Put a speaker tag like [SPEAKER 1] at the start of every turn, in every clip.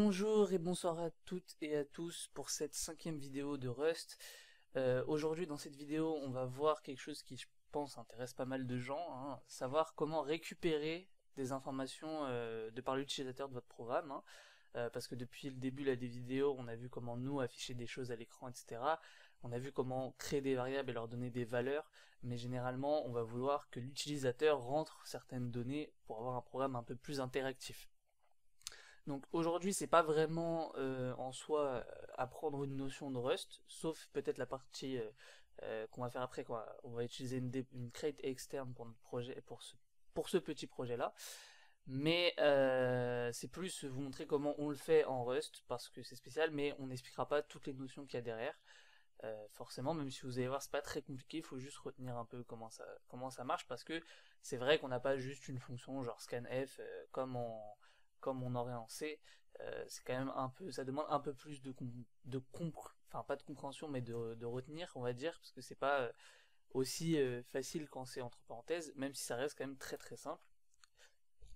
[SPEAKER 1] Bonjour et bonsoir à toutes et à tous pour cette 5e vidéo de Rust. Aujourd'hui dans cette vidéo on va voir quelque chose qui je pense intéresse pas mal de gens, hein, savoir comment récupérer des informations de par l'utilisateur de votre programme, hein, parce que depuis le début là, des vidéos on a vu comment nous afficher des choses à l'écran, etc. On a vu comment créer des variables et leur donner des valeurs, mais généralement on va vouloir que l'utilisateur rentre certaines données pour avoir un programme un peu plus interactif. Donc aujourd'hui, c'est pas vraiment en soi apprendre une notion de Rust, sauf peut-être la partie qu'on va faire après, quoi. On va utiliser une crate externe pour notre projet, pour ce petit projet-là. Mais c'est plus vous montrer comment on le fait en Rust, parce que c'est spécial, mais on n'expliquera pas toutes les notions qu'il y a derrière. Forcément, même si vous allez voir, c'est pas très compliqué, il faut juste retenir un peu comment ça marche, parce que c'est vrai qu'on n'a pas juste une fonction genre scanf comme on aurait en C. C'est quand même un peu, ça demande un peu plus enfin pas de compréhension, mais de retenir, on va dire, parce que c'est pas aussi facile quand c'est entre parenthèses, même si ça reste quand même très très simple.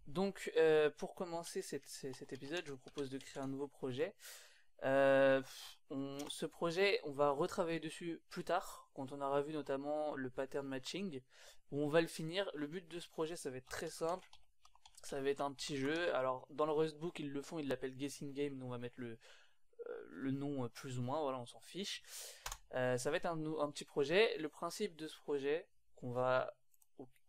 [SPEAKER 1] Donc, pour commencer cet épisode, je vous propose de créer un nouveau projet. Euh, Ce projet, on va retravailler dessus plus tard, quand on aura vu notamment le pattern matching, où on va le finir. Le but de ce projet, ça va être très simple. Ça va être un petit jeu. Alors, dans le Rustbook, ils le font, ils l'appellent Guessing Game, nous on va mettre le nom plus ou moins, voilà, on s'en fiche. Ça va être un petit projet. Le principe de ce projet, qu'on va,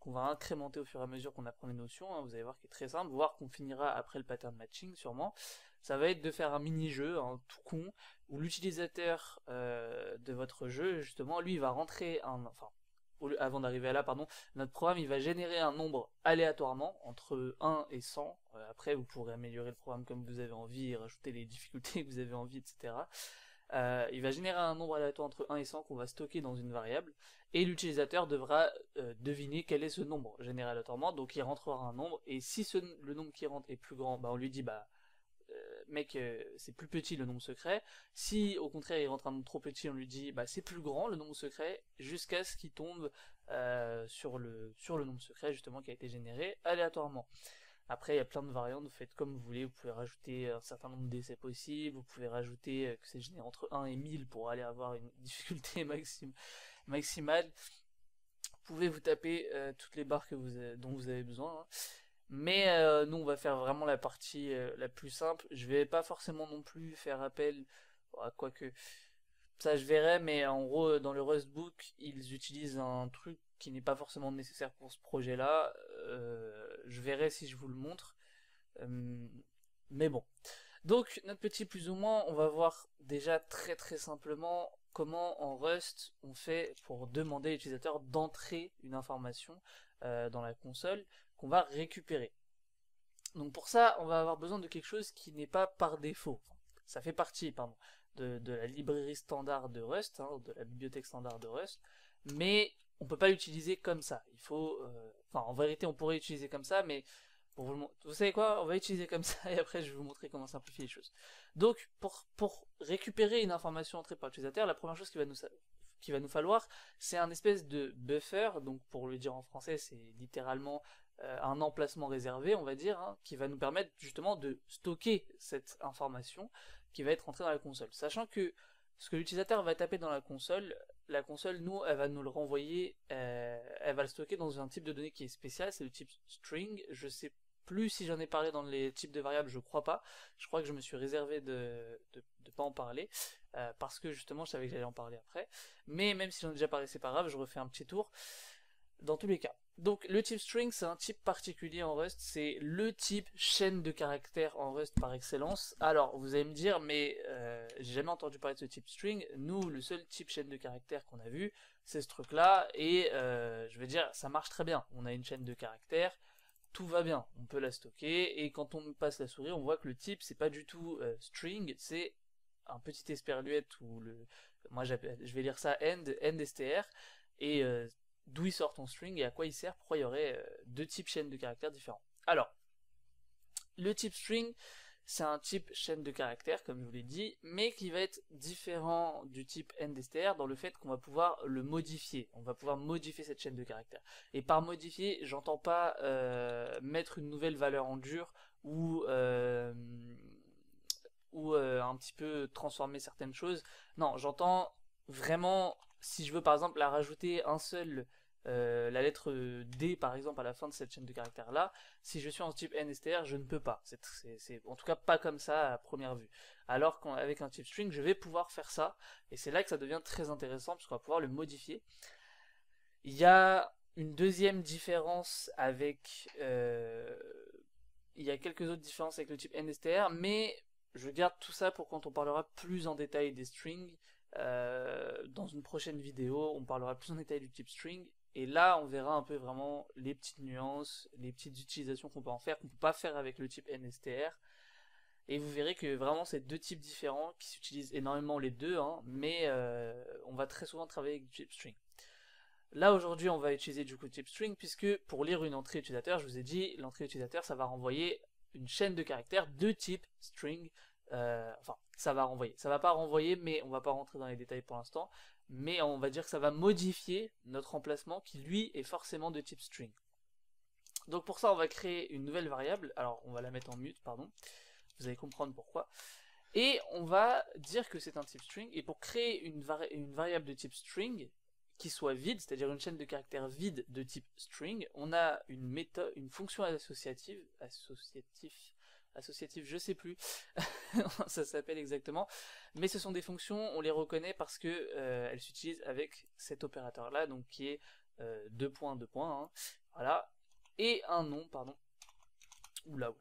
[SPEAKER 1] qu'on va incrémenter au fur et à mesure qu'on apprend les notions, hein, vous allez voir qu'il est très simple, voire qu'on finira après le pattern matching sûrement, ça va être de faire un mini-jeu, hein, tout con, où l'utilisateur de votre jeu, justement, lui, il va rentrer enfin, avant d'arriver à là, pardon, notre programme, il va générer un nombre aléatoirement, entre 1 et 100, après vous pourrez améliorer le programme comme vous avez envie, et rajouter les difficultés que vous avez envie, etc. Il va générer un nombre aléatoire entre 1 et 100 qu'on va stocker dans une variable, et l'utilisateur devra deviner quel est ce nombre généré aléatoirement, donc il rentrera un nombre, et si le nombre qui rentre est plus grand, bah on lui dit bah mec c'est plus petit le nombre secret, si au contraire il rentre un nombre trop petit on lui dit bah c'est plus grand le nombre secret, jusqu'à ce qu'il tombe sur le nombre secret justement qui a été généré aléatoirement. Après, il y a plein de variantes, vous faites comme vous voulez, vous pouvez rajouter un certain nombre d'essais possibles, vous pouvez rajouter que c'est généré entre 1 et 1000 pour aller avoir une difficulté maximale. Vous pouvez vous taper toutes les barres dont vous avez besoin, hein. Mais nous, on va faire vraiment la partie la plus simple. Je vais pas forcément non plus faire appel à quoique ça je verrai, mais en gros, dans le Rustbook, ils utilisent un truc qui n'est pas forcément nécessaire pour ce projet-là. Je verrai si je vous le montre. Euh, mais bon. Donc, notre petit plus ou moins, on va voir déjà très très simplement comment en Rust on fait pour demander à l'utilisateur d'entrer une information dans la console qu'on va récupérer. Donc pour ça, on va avoir besoin de quelque chose qui n'est pas par défaut. Enfin, ça fait partie, pardon, de la librairie standard de Rust, hein, de la bibliothèque standard de Rust, mais on peut pas l'utiliser comme ça. Il faut, enfin, en vérité, on pourrait l'utiliser comme ça, mais pour vous savez quoi, on va utiliser comme ça et après je vais vous montrer comment simplifier les choses. Donc pour récupérer une information entrée par l'utilisateur, la première chose qui va nous falloir, c'est un espèce de buffer. Donc pour le dire en français, c'est littéralement un emplacement réservé, on va dire, hein, qui va nous permettre justement de stocker cette information qui va être entrée dans la console. Sachant que ce que l'utilisateur va taper dans la console, nous, elle va nous le renvoyer, elle va le stocker dans un type de données qui est spécial, c'est le type string. Je sais plus si j'en ai parlé dans les types de variables, je crois pas. Je crois que je me suis réservé de pas en parler, parce que justement je savais que j'allais en parler après. Mais même si j'en ai déjà parlé, c'est pas grave, je refais un petit tour. Dans tous les cas. Donc le type string, c'est un type particulier en Rust, c'est le type chaîne de caractères en Rust par excellence. Alors vous allez me dire, mais j'ai jamais entendu parler de ce type string. Nous, le seul type chaîne de caractères qu'on a vu, c'est ce truc-là, et je veux dire, ça marche très bien. On a une chaîne de caractères, tout va bien, on peut la stocker, et quand on passe la souris, on voit que le type, c'est pas du tout string, c'est un petit esperluette, ou moi je vais lire ça end str, et d'où il sort ton string et à quoi il sert, pourquoi il y aurait deux types chaînes de caractères différents. Alors, le type string, c'est un type chaîne de caractères, comme je vous l'ai dit, mais qui va être différent du type ndstr dans le fait qu'on va pouvoir le modifier. On va pouvoir modifier cette chaîne de caractères. Et par modifier, j'entends pas mettre une nouvelle valeur en dur ou ou un petit peu transformer certaines choses. Non, j'entends vraiment, si je veux par exemple la rajouter la lettre D par exemple à la fin de cette chaîne de caractères là, si je suis en type NSTR, je ne peux pas. C'est en tout cas pas comme ça à première vue. Alors qu'avec un type string, je vais pouvoir faire ça, et c'est là que ça devient très intéressant, parce qu'on va pouvoir le modifier. Il y a une deuxième différence avec... il y a quelques autres différences avec le type NSTR, mais je garde tout ça pour quand on parlera plus en détail des strings. Dans une prochaine vidéo, on parlera plus en détail du type string, et là on verra un peu vraiment les petites nuances, les petites utilisations qu'on peut en faire, qu'on peut pas faire avec le type NSTR. Et vous verrez que vraiment c'est deux types différents qui s'utilisent énormément les deux, hein, mais on va très souvent travailler avec du type string. Là aujourd'hui on va utiliser du coup type string, puisque pour lire une entrée utilisateur, je vous ai dit, l'entrée utilisateur ça va renvoyer une chaîne de caractères de type string. Enfin ça va renvoyer, ça va pas renvoyer, mais on va pas rentrer dans les détails pour l'instant, mais on va dire que ça va modifier notre emplacement qui lui est forcément de type string. Donc pour ça on va créer une nouvelle variable, alors on va la mettre en mute, pardon, vous allez comprendre pourquoi. Et on va dire que c'est un type string, et pour créer une variable de type string qui soit vide, c'est-à-dire une chaîne de caractères vide de type string, on a une méthode, une fonction associative, je sais plus, ça s'appelle exactement, mais ce sont des fonctions, on les reconnaît parce que elles s'utilisent avec cet opérateur là, donc qui est deux points, hein, voilà, et un nom, pardon, oula.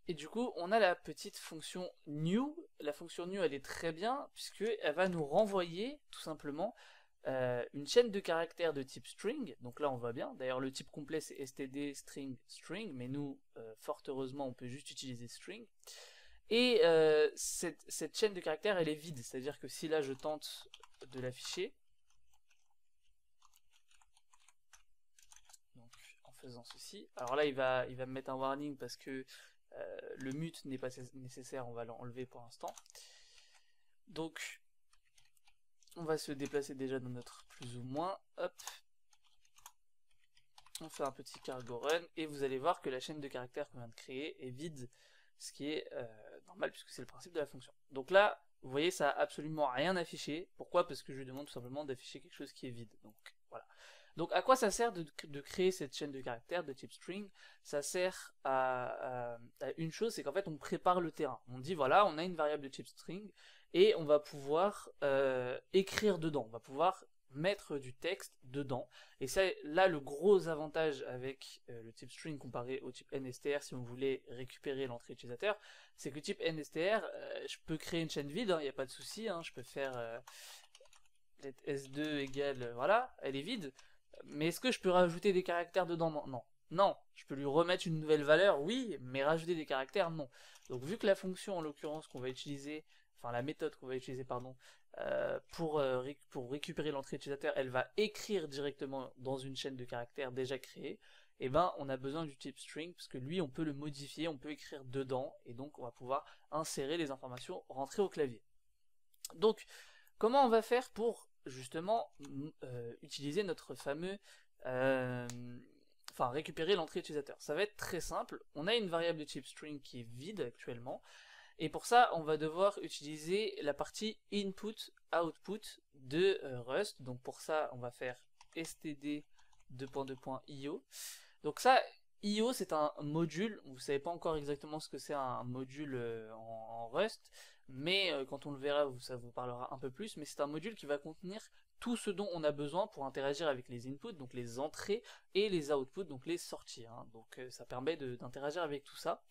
[SPEAKER 1] Et du coup, on a la petite fonction new. La fonction new, elle est très bien, puisqu'elle va nous renvoyer, tout simplement, une chaîne de caractères de type string. Donc là, on voit bien. D'ailleurs, le type complet, c'est std, string, string. Mais nous, fort heureusement, on peut juste utiliser string. Et cette chaîne de caractères, elle est vide. C'est-à-dire que si là, je tente de l'afficher, donc en faisant ceci, alors là, il va me mettre un warning parce que le mute n'est pas nécessaire, on va l'enlever pour l'instant. Donc, on va se déplacer déjà dans notre plus ou moins. Hop. On fait un petit cargo run, et vous allez voir que la chaîne de caractères qu'on vient de créer est vide, ce qui est normal puisque c'est le principe de la fonction. Donc là, vous voyez, ça a absolument rien affiché. Pourquoi? Parce que je lui demande tout simplement d'afficher quelque chose qui est vide. Donc voilà. Donc à quoi ça sert de créer cette chaîne de caractères de type string? Ça sert à une chose, c'est qu'en fait on prépare le terrain. On dit voilà, on a une variable de type string, et on va pouvoir écrire dedans, on va pouvoir mettre du texte dedans. Et c'est là le gros avantage avec le type string comparé au type NSTR si on voulait récupérer l'entrée utilisateur, c'est que le type NSTR, je peux créer une chaîne vide, il n'y a pas de souci, je peux faire S2 égale, voilà, elle est vide. Mais est-ce que je peux rajouter des caractères dedans? Non. Non, je peux lui remettre une nouvelle valeur, oui, mais rajouter des caractères, non. Donc vu que la fonction, en l'occurrence, qu'on va utiliser, enfin la méthode qu'on va utiliser, pardon, pour récupérer l'entrée utilisateur, elle va écrire directement dans une chaîne de caractères déjà créée, et ben on a besoin du type string, parce que lui, on peut le modifier, on peut écrire dedans, et donc on va pouvoir insérer les informations rentrées au clavier. Donc, comment on va faire pour justement utiliser notre fameux récupérer l'entrée utilisateur? Ça va être très simple. On a une variable de type string qui est vide actuellement, et pour ça on va devoir utiliser la partie input output de Rust. Donc pour ça on va faire std io. Donc ça, io, c'est un module. Vous savez pas encore exactement ce que c'est un module en Rust, mais quand on le verra, ça vous parlera un peu plus. Mais c'est un module qui va contenir tout ce dont on a besoin pour interagir avec les inputs, donc les entrées, et les outputs, donc les sorties. Donc ça permet d'interagir avec tout ça.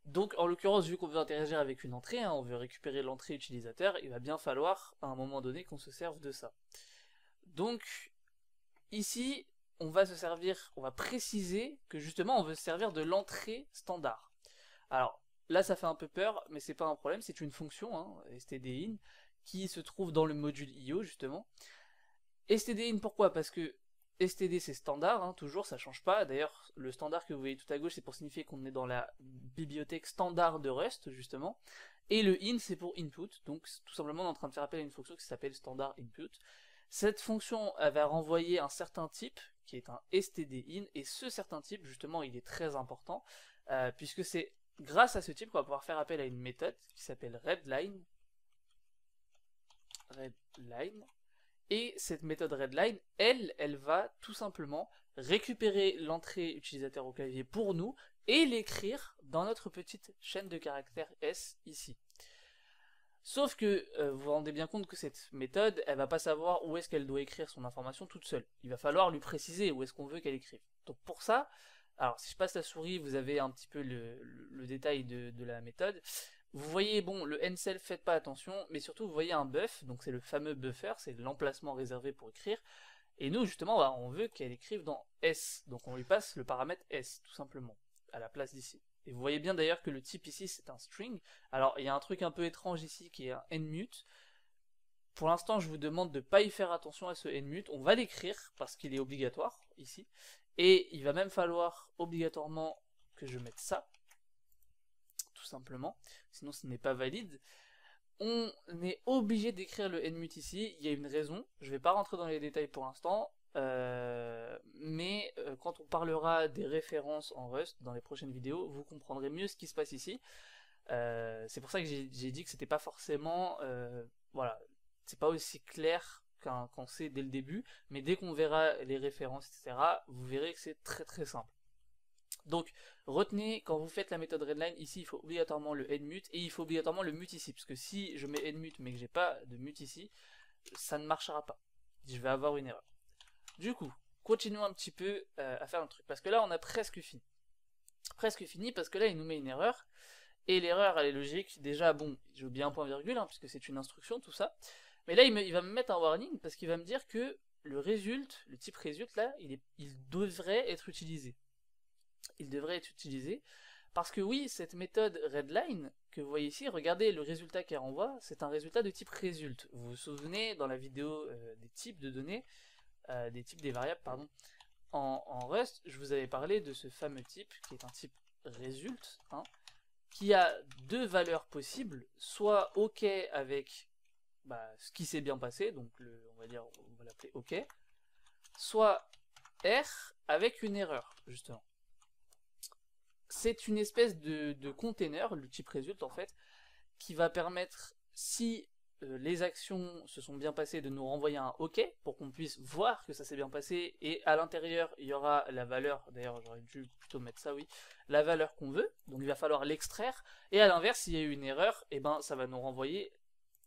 [SPEAKER 1] Donc en l'occurrence, vu qu'on veut interagir avec une entrée, on veut récupérer l'entrée utilisateur, il va bien falloir à un moment donné qu'on se serve de ça. Donc ici, on va préciser que justement on veut se servir de l'entrée standard. Alors là ça fait un peu peur, mais c'est pas un problème, c'est une fonction, stdin, qui se trouve dans le module io justement. Stdin, pourquoi? Parce que std c'est standard, toujours, ça change pas. D'ailleurs le standard que vous voyez tout à gauche, c'est pour signifier qu'on est dans la bibliothèque standard de Rust justement, et le in c'est pour input. Donc tout simplement on est en train de faire appel à une fonction qui s'appelle standard input. Cette fonction, elle va renvoyer un certain type, qui est un stdin, et ce certain type, justement, il est très important, puisque c'est grâce à ce type, on va pouvoir faire appel à une méthode qui s'appelle readline. Et cette méthode readline, elle va tout simplement récupérer l'entrée utilisateur au clavier pour nous et l'écrire dans notre petite chaîne de caractères S ici. Sauf que vous vous rendez bien compte que cette méthode, elle va pas savoir où est-ce qu'elle doit écrire son information toute seule. Il va falloir lui préciser où est-ce qu'on veut qu'elle écrive. Donc pour ça, alors si je passe la souris, vous avez un petit peu le détail de la méthode. Vous voyez, bon, le nself, faites pas attention, mais surtout vous voyez un buff, donc c'est le fameux buffer, c'est l'emplacement réservé pour écrire. Et nous justement, bah, on veut qu'elle écrive dans S, donc on lui passe le paramètre S, tout simplement, à la place d'ici. Et vous voyez bien d'ailleurs que le type ici c'est un string. Alors il y a un truc un peu étrange ici qui est un nmute. Pour l'instant je vous demande de ne pas y faire attention à ce nmute, on va l'écrire parce qu'il est obligatoire ici. Et il va même falloir obligatoirement que je mette ça, tout simplement, sinon ce n'est pas valide. On est obligé d'écrire le nmute ici, il y a une raison, je ne vais pas rentrer dans les détails pour l'instant, mais quand on parlera des références en Rust dans les prochaines vidéos, vous comprendrez mieux ce qui se passe ici. C'est pour ça que j'ai dit que c'était pas forcément, voilà, c'est pas aussi clair qu'on sait dès le début, mais dès qu'on verra les références, etc., vous verrez que c'est très très simple. Donc, retenez, quand vous faites la méthode readline, ici, il faut obligatoirement le nmute, et il faut obligatoirement le mute ici, parce que si je mets nmute, mais que j'ai pas de mute ici, ça ne marchera pas. Je vais avoir une erreur. Du coup, continuons un petit peu à faire un truc, parce que là, on a presque fini. Presque fini, parce que là, il nous met une erreur, et l'erreur, elle est logique. Déjà, bon, j'ai oublié un point virgule, hein, puisque c'est une instruction, tout ça. Mais là, il va me mettre un warning, parce qu'il va me dire que le type result, là, il devrait être utilisé. Il devrait être utilisé, parce que oui, cette méthode readline, que vous voyez ici, regardez le résultat qu'elle renvoie, c'est un résultat de type result. Vous vous souvenez, dans la vidéo des types de données, des variables, pardon, en Rust, je vous avais parlé de ce fameux type, qui est un type result, hein, qui a deux valeurs possibles, soit OK avec ce qui s'est bien passé, donc on va l'appeler OK, soit R avec une erreur, justement. C'est une espèce de container, le type result en fait, qui va permettre, si les actions se sont bien passées, de nous renvoyer un OK, pour qu'on puisse voir que ça s'est bien passé, et à l'intérieur, il y aura la valeur, d'ailleurs j'aurais dû plutôt mettre ça, oui, la valeur qu'on veut, donc il va falloir l'extraire, et à l'inverse, s'il y a eu une erreur, et ben ça va nous renvoyer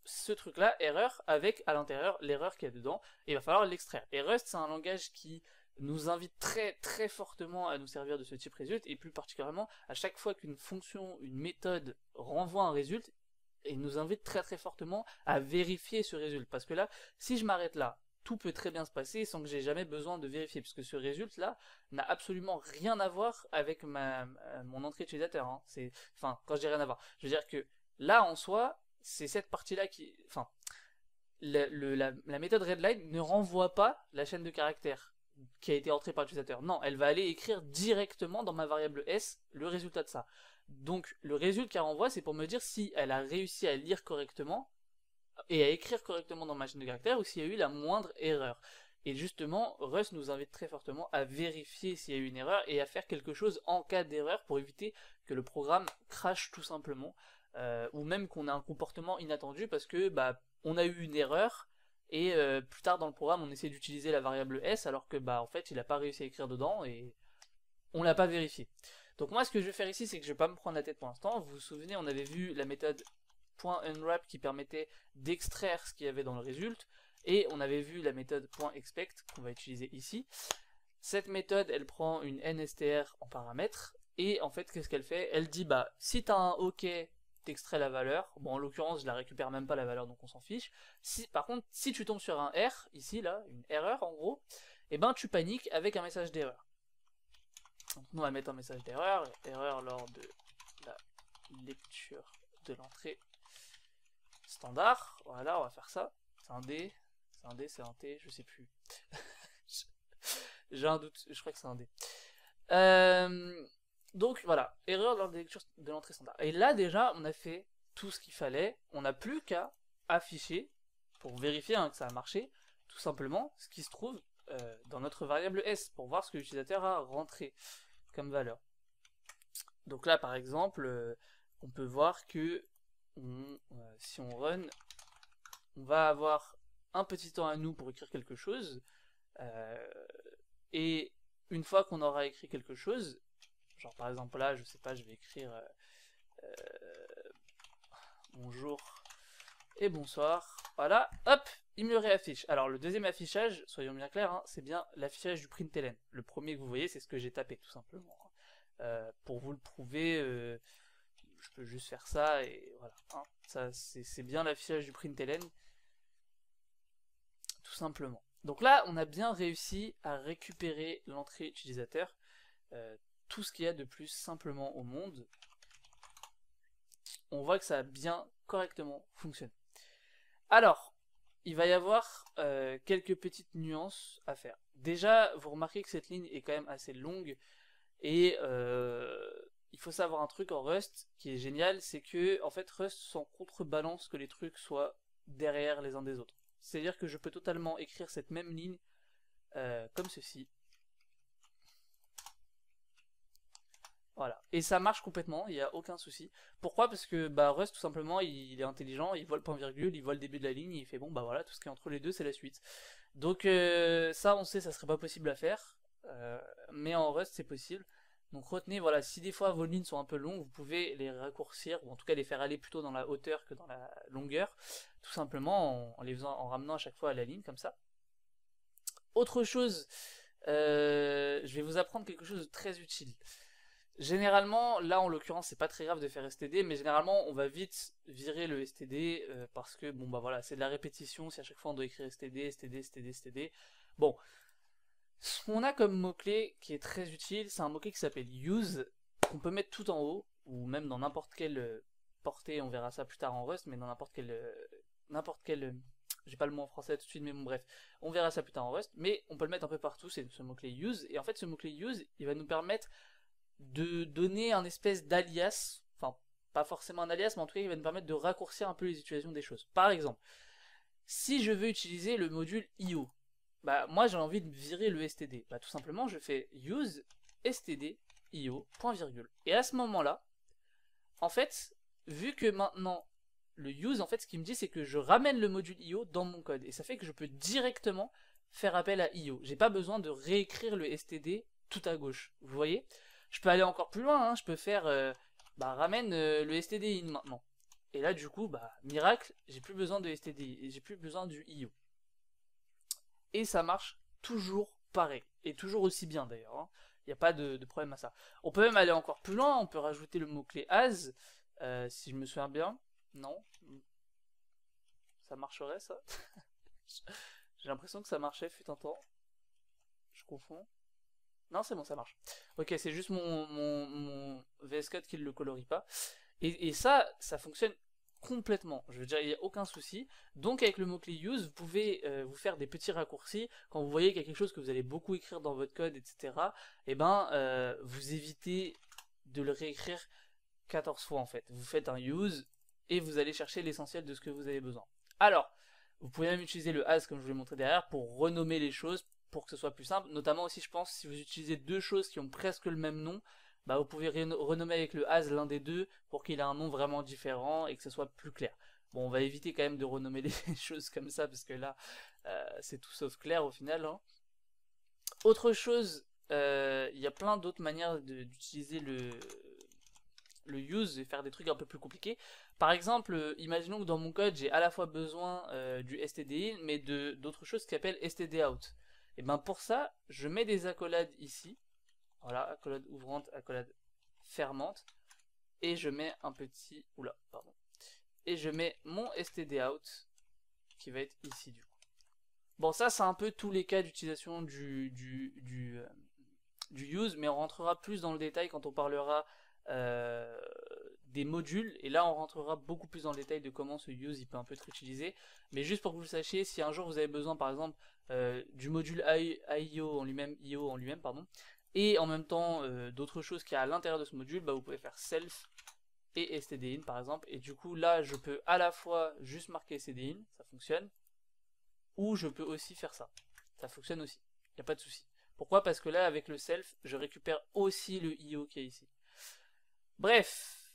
[SPEAKER 1] ce truc-là, erreur, avec à l'intérieur l'erreur qu'il y a dedans, et il va falloir l'extraire. Et Rust, c'est un langage qui nous invite très très fortement à nous servir de ce type result, et plus particulièrement à chaque fois qu'une fonction, une méthode renvoie un result, et nous invite très très fortement à vérifier ce result, parce que là, si je m'arrête là, tout peut très bien se passer sans que j'ai jamais besoin de vérifier, puisque ce result là n'a absolument rien à voir avec mon entrée utilisateur, hein. Enfin, quand je dis rien à voir, je veux dire que là en soi, c'est cette partie là qui, enfin, la méthode readline ne renvoie pas la chaîne de caractères qui a été entrée par l'utilisateur. Non, elle va aller écrire directement dans ma variable S le résultat de ça. Donc le résultat qu'elle renvoie, c'est pour me dire si elle a réussi à lire correctement et à écrire correctement dans ma chaîne de caractères, ou s'il y a eu la moindre erreur. Et justement, Rust nous invite très fortement à vérifier s'il y a eu une erreur et à faire quelque chose en cas d'erreur pour éviter que le programme crache tout simplement, ou même qu'on ait un comportement inattendu parce que on a eu une erreur, et plus tard dans le programme on essaie d'utiliser la variable S alors que en fait il n'a pas réussi à écrire dedans et on l'a pas vérifié. Donc moi ce que je vais faire ici, c'est que je vais pas me prendre la tête pour l'instant. Vous vous souvenez, on avait vu la méthode .unwrap qui permettait d'extraire ce qu'il y avait dans le result, et on avait vu la méthode .expect qu'on va utiliser ici. Cette méthode, elle prend une nstr en paramètre, et en fait qu'est-ce qu'elle fait? Elle dit si tu as un OK, t'extrais la valeur. Bon, en l'occurrence je la récupère même pas la valeur, donc on s'en fiche. Par contre, si tu tombes sur un R ici, là, une erreur en gros, et tu paniques avec un message d'erreur. Donc nous on va mettre un message d'erreur, erreur lors de la lecture de l'entrée standard. Voilà, on va faire ça. C'est un D, c'est un T, je sais plus. J'ai un doute, je crois que c'est un D. Donc voilà, erreur lors de la lecture de l'entrée standard. Et là déjà, on a fait tout ce qu'il fallait. On n'a plus qu'à afficher, pour vérifier que ça a marché, tout simplement ce qui se trouve dans notre variable S, pour voir ce que l'utilisateur a rentré comme valeur. Donc là par exemple, on peut voir que si on run, on va avoir un petit temps à nous pour écrire quelque chose, et une fois qu'on aura écrit quelque chose, genre par exemple là, je sais pas, je vais écrire bonjour et bonsoir, voilà, hop, il me le réaffiche. Alors le deuxième affichage, soyons bien clairs, hein, c'est bien l'affichage du println. Le premier que vous voyez, c'est ce que j'ai tapé, tout simplement. Pour vous le prouver, je peux juste faire ça, et voilà. Hein, ça, c'est bien l'affichage du println, tout simplement. Donc là, on a bien réussi à récupérer l'entrée utilisateur, tout ce qu'il y a de plus simplement au monde. On voit que ça a bien correctement fonctionné. Alors, il va y avoir quelques petites nuances à faire. Déjà, vous remarquez que cette ligne est quand même assez longue, et il faut savoir un truc en Rust qui est génial, c'est que en fait Rust s'en contrebalance que les trucs soient derrière les uns des autres. C'est-à-dire que je peux totalement écrire cette même ligne comme ceci. Voilà. Et ça marche complètement, il n'y a aucun souci. Pourquoi? Parce que bah, Rust, tout simplement, il est intelligent, il voit le point virgule, il voit le début de la ligne, il fait bon, bah voilà, tout ce qui est entre les deux, c'est la suite. Donc ça, on sait, ça serait pas possible à faire, mais en Rust, c'est possible. Donc retenez, voilà, si des fois vos lignes sont un peu longues, vous pouvez les raccourcir, ou en tout cas les faire aller plutôt dans la hauteur que dans la longueur, tout simplement en les faisant, en ramenant à chaque fois à la ligne, comme ça. Autre chose, je vais vous apprendre quelque chose de très utile. Généralement, là en l'occurrence, c'est pas très grave de faire STD, mais généralement on va vite virer le STD parce que bon bah voilà, c'est de la répétition. Si à chaque fois on doit écrire STD, STD, STD, STD. Bon, ce qu'on a comme mot-clé qui est très utile, c'est un mot-clé qui s'appelle use, qu'on peut mettre tout en haut, ou même dans n'importe quelle portée, on verra ça plus tard en Rust, mais dans n'importe quelle, j'ai pas le mot en français tout de suite, mais bon bref, on verra ça plus tard en Rust, mais on peut le mettre un peu partout, c'est ce mot-clé use, et en fait ce mot-clé use, il va nous permettre de donner un espèce d'alias, enfin pas forcément un alias, mais en tout cas il va nous permettre de raccourcir un peu les utilisations des choses. Par exemple, si je veux utiliser le module IO, bah moi j'ai envie de virer le std, bah tout simplement je fais use std io point virgule. Et à ce moment-là, en fait, vu que maintenant le use, en fait ce qu'il me dit c'est que je ramène le module io dans mon code, et ça fait que je peux directement faire appel à io. J'ai pas besoin de réécrire le std tout à gauche, vous voyez. Je peux aller encore plus loin, hein, je peux faire bah, ramène le std in maintenant. Et là du coup, bah miracle, j'ai plus besoin de std, et j'ai plus besoin du io. Et ça marche toujours pareil, et toujours aussi bien d'ailleurs, hein. Il n'y a pas de problème à ça. On peut même aller encore plus loin, on peut rajouter le mot-clé as, si je me souviens bien. Non, ça marcherait ça. J'ai l'impression que ça marchait, fut un temps. Je confonds. Non, c'est bon, ça marche. Ok, c'est juste mon VS Code qui ne le colorie pas. Et ça fonctionne complètement. Je veux dire, il n'y a aucun souci. Donc avec le mot-clé use, vous pouvez vous faire des petits raccourcis. Quand vous voyez qu'il y a quelque chose que vous allez beaucoup écrire dans votre code, etc., et ben, vous évitez de le réécrire 14 fois en fait. Vous faites un use et vous allez chercher l'essentiel de ce que vous avez besoin. Alors, vous pouvez même utiliser le as comme je vous l'ai montré derrière pour renommer les choses, pour que ce soit plus simple. Notamment aussi, je pense, si vous utilisez deux choses qui ont presque le même nom, bah vous pouvez renommer avec le as l'un des deux pour qu'il ait un nom vraiment différent et que ce soit plus clair. Bon, on va éviter quand même de renommer les choses comme ça parce que là, c'est tout sauf clair au final, hein. Autre chose, il y a plein d'autres manières d'utiliser le use et faire des trucs un peu plus compliqués. Par exemple, imaginons que dans mon code, j'ai à la fois besoin du std in, mais d'autres choses qui s'appellent std out. Et ben pour ça, je mets des accolades ici. Voilà, accolade ouvrante, accolade fermante. Et je mets un petit... Oula, pardon. Et je mets mon std out qui va être ici du coup. Bon, ça c'est un peu tous les cas d'utilisation du use, mais on rentrera plus dans le détail quand on parlera des modules, et là on rentrera beaucoup plus dans le détail de comment ce use il peut un peu être utilisé. Mais juste pour que vous le sachiez, si un jour vous avez besoin par exemple du module IO en lui-même, pardon, et en même temps d'autres choses qu'il y a à l'intérieur de ce module, bah, vous pouvez faire self et stdin par exemple, et du coup là je peux à la fois juste marquer stdin, ça fonctionne, ou je peux aussi faire ça, ça fonctionne aussi, il n'y a pas de souci. Pourquoi? Parce que là avec le self je récupère aussi le IO qui est ici. Bref,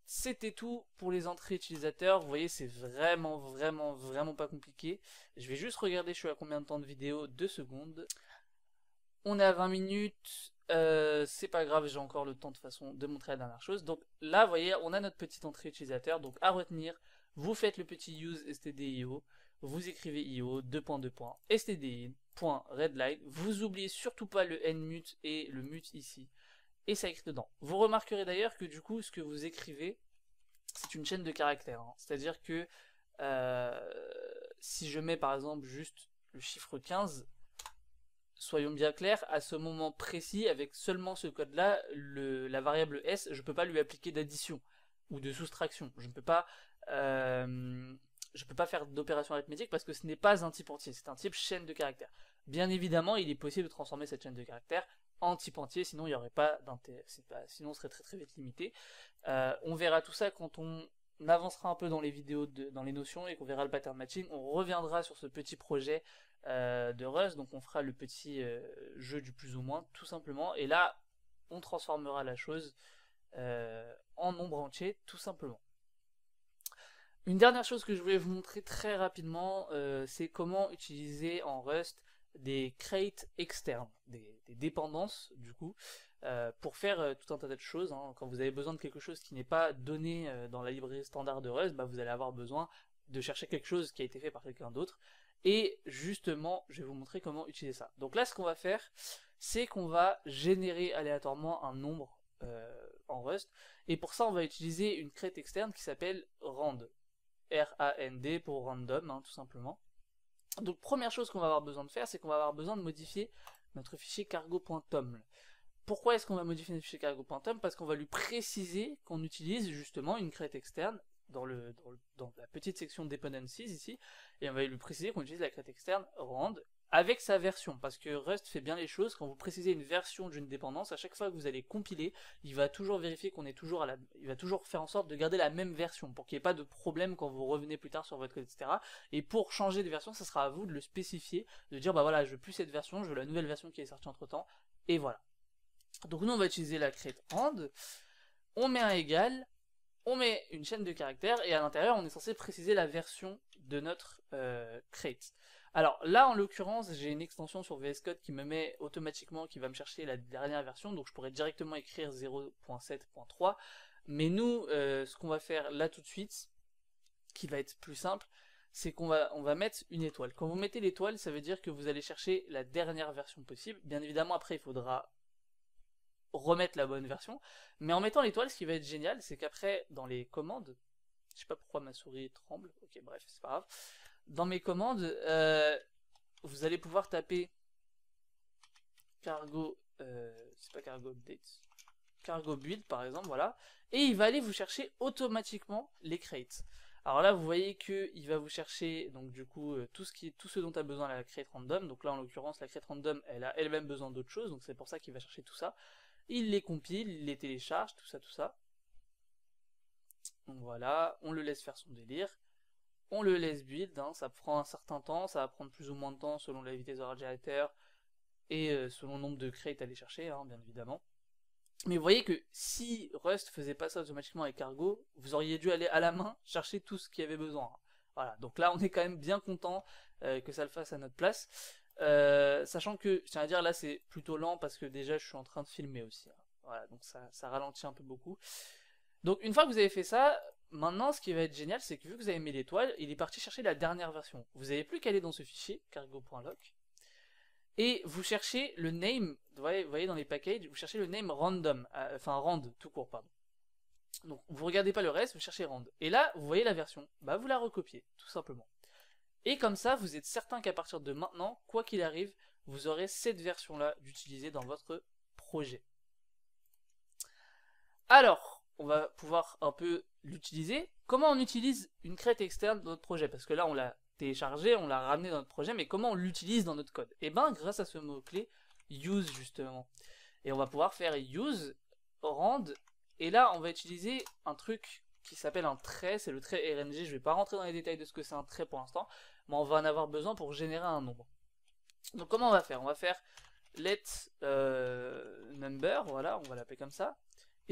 [SPEAKER 1] c'était tout pour les entrées utilisateurs. Vous voyez, c'est vraiment pas compliqué. Je vais juste regarder, je suis à combien de temps de vidéo? 2 secondes. On est à 20 minutes. C'est pas grave, j'ai encore le temps de toute façon de montrer la dernière chose. Donc là, vous voyez, on a notre petite entrée utilisateur. Donc à retenir, vous faites le petit use stdio. Vous écrivez io, stdin.readline. Vous oubliez surtout pas le nmute et le mute ici. Et ça écrit dedans. Vous remarquerez d'ailleurs que du coup, ce que vous écrivez, c'est une chaîne de caractères. Hein. C'est-à-dire que si je mets par exemple juste le chiffre 15, soyons bien clairs, à ce moment précis, avec seulement ce code-là, la variable s, je ne peux pas lui appliquer d'addition ou de soustraction. Je ne peux pas faire d'opération arithmétique parce que ce n'est pas un type entier, c'est un type chaîne de caractères. Bien évidemment, il est possible de transformer cette chaîne de caractères en type entier, sinon il n'y aurait pas d'intérêt, sinon on serait très vite limité. On verra tout ça quand on avancera un peu dans les vidéos, dans les notions, et qu'on verra le pattern matching. On reviendra sur ce petit projet de Rust, donc on fera le petit jeu du plus ou moins, tout simplement, et là, on transformera la chose en nombre entier, tout simplement. Une dernière chose que je voulais vous montrer très rapidement, c'est comment utiliser en Rust des crates externes, des dépendances du coup, pour faire tout un tas de choses. Hein. Quand vous avez besoin de quelque chose qui n'est pas donné dans la librairie standard de Rust, bah, vous allez avoir besoin de chercher quelque chose qui a été fait par quelqu'un d'autre. Et justement, je vais vous montrer comment utiliser ça. Donc là, ce qu'on va faire, c'est qu'on va générer aléatoirement un nombre en Rust. Et pour ça, on va utiliser une crate externe qui s'appelle rand. R-A-N-D pour random, hein, tout simplement. Donc première chose qu'on va avoir besoin de faire, c'est qu'on va avoir besoin de modifier notre fichier cargo.toml. Pourquoi est-ce qu'on va modifier notre fichier cargo.toml? Parce qu'on va lui préciser qu'on utilise justement une crate externe dans la petite section dependencies ici, et on va lui préciser qu'on utilise la crate externe rand avec sa version, parce que Rust fait bien les choses. Quand vous précisez une version d'une dépendance, à chaque fois que vous allez compiler, il va toujours vérifier qu'on est toujours il va toujours faire en sorte de garder la même version, pour qu'il n'y ait pas de problème quand vous revenez plus tard sur votre code, etc. Et pour changer de version, ça sera à vous de le spécifier, de dire bah voilà, je veux plus cette version, je veux la nouvelle version qui est sortie entre temps, et voilà. Donc nous on va utiliser la crate rand, on met un égal, on met une chaîne de caractères, et à l'intérieur on est censé préciser la version de notre crate. Alors là en l'occurrence j'ai une extension sur VS Code qui me met automatiquement, qui va me chercher la dernière version, donc je pourrais directement écrire 0.7.3, mais nous ce qu'on va faire là tout de suite, qui va être plus simple, c'est qu'on va mettre une étoile. Quand vous mettez l'étoile, ça veut dire que vous allez chercher la dernière version possible. Bien évidemment après il faudra remettre la bonne version, mais en mettant l'étoile, ce qui va être génial, c'est qu'après dans les commandes, je sais pas pourquoi ma souris tremble, ok bref c'est pas grave, dans mes commandes, vous allez pouvoir taper cargo, c'est pas cargo update, cargo build par exemple, voilà, et il va aller vous chercher automatiquement les crates. Alors là vous voyez qu'il va vous chercher donc du coup tout ce dont a besoin la crate random. Donc là en l'occurrence la crate random elle a elle-même besoin d'autres choses, donc c'est pour ça qu'il va chercher tout ça. Il les compile, il les télécharge, tout ça. Donc voilà, on le laisse faire son délire. On le laisse build, hein, ça prend un certain temps, ça va prendre plus ou moins de temps selon la vitesse de radiateur et selon le nombre de crates à aller chercher, hein, bien évidemment. Mais vous voyez que si Rust faisait pas ça automatiquement avec Cargo, vous auriez dû aller à la main chercher tout ce qu'il y avait besoin. Hein. Voilà, donc là on est quand même bien content que ça le fasse à notre place. Sachant que, je tiens à dire, là c'est plutôt lent parce que déjà je suis en train de filmer aussi. Hein. Voilà, donc ça ralentit un peu beaucoup. Donc une fois que vous avez fait ça, maintenant ce qui va être génial, c'est que vu que vous avez mis l'étoile, il est parti chercher la dernière version. Vous n'avez plus qu'à aller dans ce fichier, cargo.loc, et vous cherchez le name, vous voyez dans les packages, vous cherchez le name random, enfin rand tout court, pardon. Donc vous regardez pas le reste, vous cherchez rand. Et là, vous voyez la version, bah vous la recopiez, tout simplement. Et comme ça, vous êtes certain qu'à partir de maintenant, quoi qu'il arrive, vous aurez cette version-là d'utiliser dans votre projet. Alors, on va pouvoir un peu l'utiliser. Comment on utilise une crate externe dans notre projet? Parce que là, on l'a téléchargé, on l'a ramené dans notre projet, mais comment on l'utilise dans notre code? Et bien, grâce à ce mot-clé, use justement. Et on va pouvoir faire use, rand, et là, on va utiliser un truc qui s'appelle un trait, c'est le trait RNG. Je ne vais pas rentrer dans les détails de ce que c'est un trait pour l'instant, mais on va en avoir besoin pour générer un nombre. Donc comment on va faire? On va faire let number, voilà, on va l'appeler comme ça.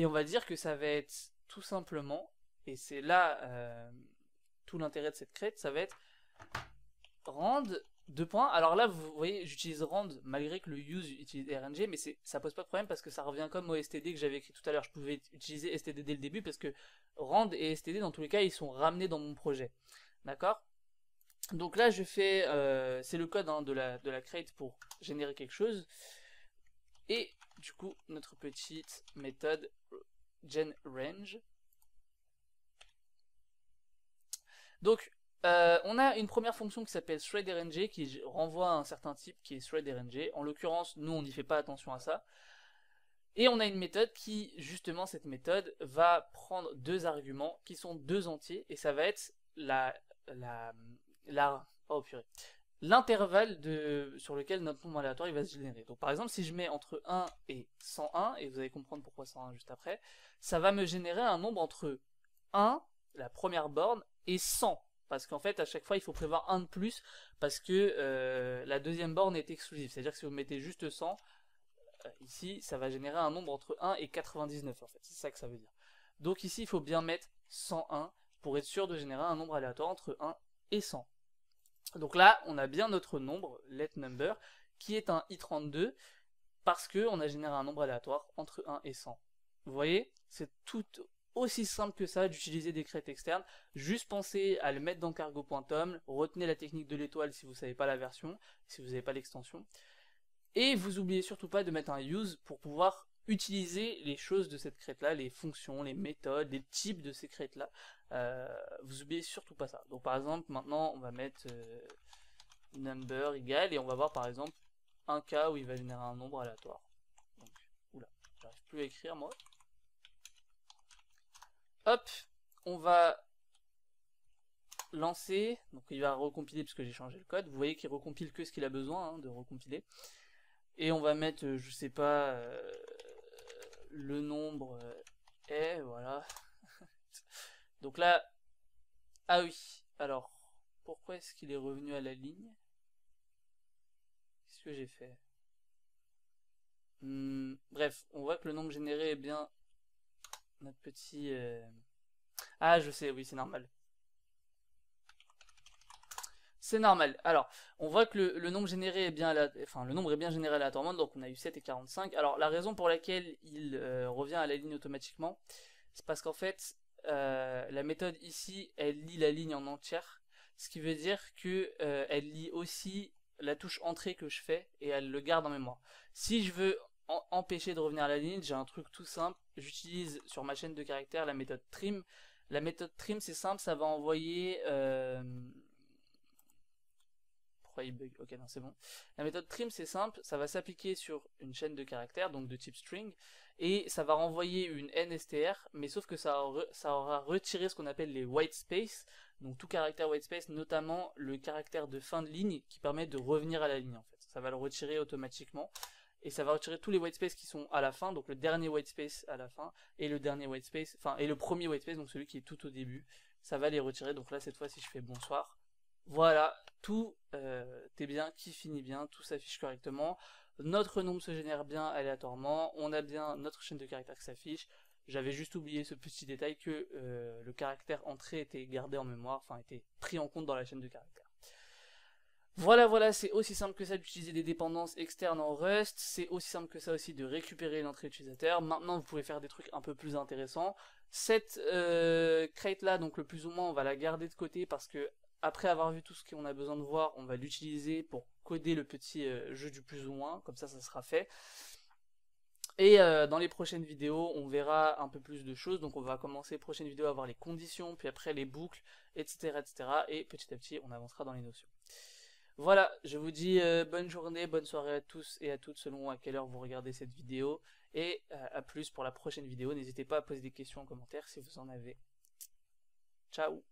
[SPEAKER 1] Et on va dire que ça va être tout simplement, et c'est là tout l'intérêt de cette crête, ça va être rand, deux points. Alors là, vous voyez, j'utilise rand malgré que le use utilise RNG, mais ça pose pas de problème parce que ça revient comme au STD que j'avais écrit tout à l'heure. Je pouvais utiliser STD dès le début parce que rand et STD, dans tous les cas, ils sont ramenés dans mon projet. D'accord? Donc là, je fais, c'est le code hein, de la crate pour générer quelque chose. Et du coup, notre petite méthode genRange. Donc, on a une première fonction qui s'appelle threadRNG qui renvoie à un certain type qui est threadRNG. En l'occurrence, nous, on n'y fait pas attention à ça. Et on a une méthode qui, justement, cette méthode va prendre deux arguments qui sont deux entiers et ça va être oh purée, l'intervalle sur lequel notre nombre aléatoire il va se générer. Donc par exemple, si je mets entre 1 et 101, et vous allez comprendre pourquoi 101 juste après, ça va me générer un nombre entre 1, la première borne, et 100. Parce qu'en fait, à chaque fois, il faut prévoir 1 de plus, parce que la deuxième borne est exclusive. C'est-à-dire que si vous mettez juste 100, ici, ça va générer un nombre entre 1 et 99, en fait. C'est ça que ça veut dire. Donc ici, il faut bien mettre 101 pour être sûr de générer un nombre aléatoire entre 1 et 100. Donc là, on a bien notre nombre, let number, qui est un i32, parce qu'on a généré un nombre aléatoire entre 1 et 100. Vous voyez, c'est tout aussi simple que ça d'utiliser des crêtes externes. Juste pensez à le mettre dans cargo.tom, retenez la technique de l'étoile si vous ne savez pas la version, si vous n'avez pas l'extension. Et vous oubliez surtout pas de mettre un use pour pouvoir utiliser les choses de cette crête là, les fonctions, les méthodes, les types de ces crêtes là. Vous oubliez surtout pas ça. Donc par exemple maintenant on va mettre number égal et on va voir par exemple un cas où il va générer un nombre aléatoire. Donc, oula, j'arrive plus à écrire moi. Hop, on va lancer, donc il va recompiler puisque j'ai changé le code. Vous voyez qu'il recompile que ce qu'il a besoin hein, de recompiler. Et on va mettre, je sais pas, le nombre est, voilà. Donc là, ah oui, alors, pourquoi est-ce qu'il est revenu à la ligne? Qu'est-ce que j'ai fait? Bref, on voit que le nombre généré est bien notre petit... Ah, je sais, oui, c'est normal. C'est normal. Alors, on voit que le nombre généré est bien le nombre est bien généré aléatoirement, donc on a eu 7 et 45. Alors, la raison pour laquelle il revient à la ligne automatiquement, c'est parce qu'en fait, la méthode ici, elle lit la ligne en entière, ce qui veut dire que elle lit aussi la touche entrée que je fais et elle le garde en mémoire. Si je veux empêcher de revenir à la ligne, j'ai un truc tout simple. J'utilise sur ma chaîne de caractères la méthode trim. La méthode trim, c'est simple, ça va envoyer... Pourquoi il bug? Ok, non, c'est bon. La méthode trim, c'est simple, ça va s'appliquer sur une chaîne de caractères, donc de type string, et ça va renvoyer une NSTR, mais sauf que ça aura retiré ce qu'on appelle les white space, donc tout caractère white space, notamment le caractère de fin de ligne qui permet de revenir à la ligne en fait. Ça va le retirer automatiquement. Et ça va retirer tous les white space qui sont à la fin, donc le dernier white space à la fin, et le dernier white space, enfin, et le premier white space, donc celui qui est tout au début, ça va les retirer. Donc là, cette fois, si je fais bonsoir, voilà, tout est bien, qui finit bien, tout s'affiche correctement. Notre nombre se génère bien aléatoirement, on a bien notre chaîne de caractères qui s'affiche. J'avais juste oublié ce petit détail que le caractère entrée était gardé en mémoire, enfin était pris en compte dans la chaîne de caractères. Voilà, c'est aussi simple que ça d'utiliser des dépendances externes en Rust, c'est aussi simple que ça aussi de récupérer l'entrée utilisateur. Maintenant, vous pouvez faire des trucs un peu plus intéressants. Cette crate là, donc le plus ou moins, on va la garder de côté parce que après avoir vu tout ce qu'on a besoin de voir, on va l'utiliser pour coder le petit jeu du plus ou moins, comme ça sera fait. Et dans les prochaines vidéos, on verra un peu plus de choses. Donc on va commencer prochaine vidéo à voir les conditions, puis après les boucles, etc. Et petit à petit, on avancera dans les notions. Voilà, je vous dis bonne journée, bonne soirée à tous et à toutes selon à quelle heure vous regardez cette vidéo. Et à plus pour la prochaine vidéo. N'hésitez pas à poser des questions en commentaire si vous en avez. Ciao!